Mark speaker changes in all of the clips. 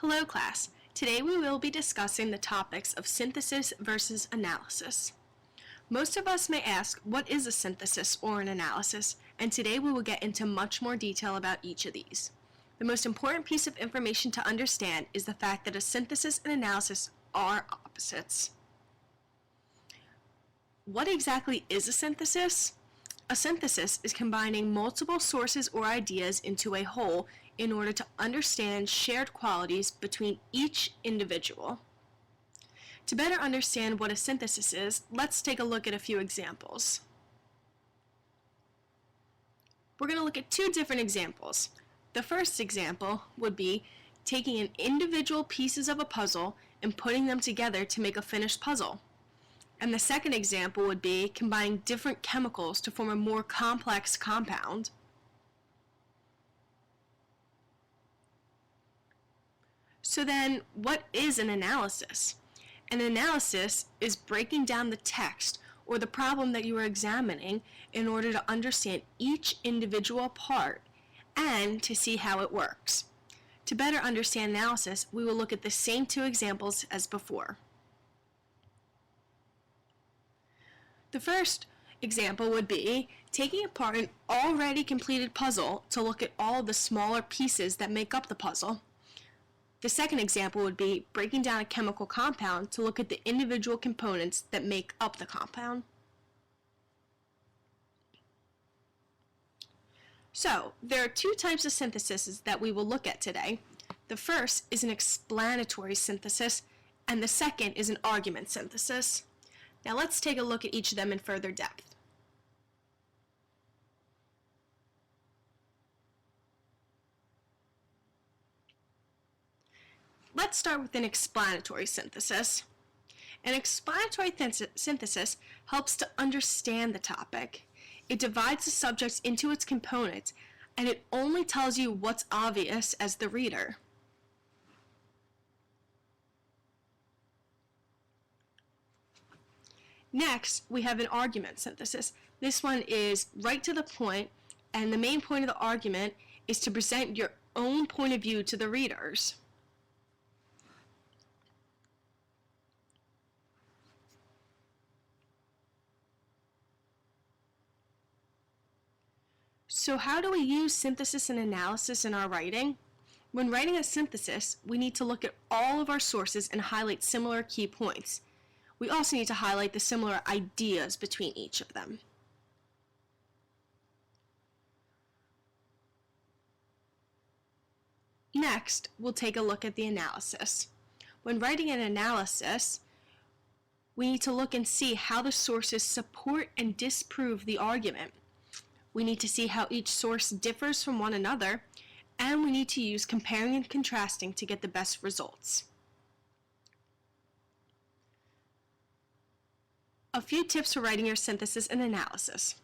Speaker 1: Hello class. Today we will be discussing the topics of synthesis versus analysis. Most of us may ask, what is a synthesis or an analysis? And today we will get into much more detail about each of these. The most important piece of information to understand is the fact that a synthesis and analysis are opposites. What exactly is a synthesis? A synthesis is combining multiple sources or ideas into a whole in order to understand shared qualities between each individual. To better understand what a synthesis is, let's take a look at a few examples. We're going to look at two different examples. The first example would be taking an individual pieces of a puzzle and putting them together to make a finished puzzle. And the second example would be combining different chemicals to form a more complex compound. So then, what is an analysis? An analysis is breaking down the text or the problem that you are examining in order to understand each individual part and to see how it works. To better understand analysis, we will look at the same two examples as before. The first example would be taking apart an already completed puzzle to look at all of the smaller pieces that make up the puzzle. The second example would be breaking down a chemical compound to look at the individual components that make up the compound. So, there are two types of syntheses that we will look at today. The first is an explanatory synthesis, and the second is an argument synthesis. Now let's take a look at each of them in further depth. Let's start with an explanatory synthesis. An explanatory synthesis helps to understand the topic. It divides the subject into its components, and it only tells you what's obvious as the reader. Next, we have an argument synthesis. This one is right to the point, and the main point of the argument is to present your own point of view to the readers. So how do we use synthesis and analysis in our writing? When writing a synthesis, we need to look at all of our sources and highlight similar key points. We also need to highlight the similar ideas between each of them. Next, we'll take a look at the analysis. When writing an analysis, we need to look and see how the sources support and disprove the argument. We need to see how each source differs from one another, and we need to use comparing and contrasting to get the best results. A few tips for writing your synthesis and analysis.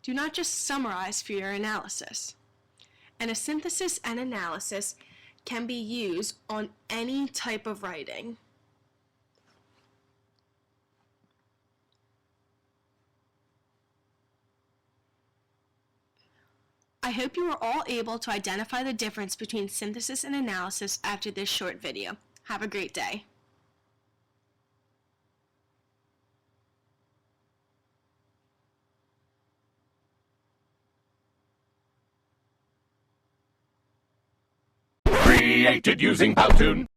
Speaker 1: Do not just summarize for your analysis. And a synthesis and analysis can be used on any type of writing. I hope you are all able to identify the difference between synthesis and analysis after this short video. Have a great day.
Speaker 2: Created using Powtoon.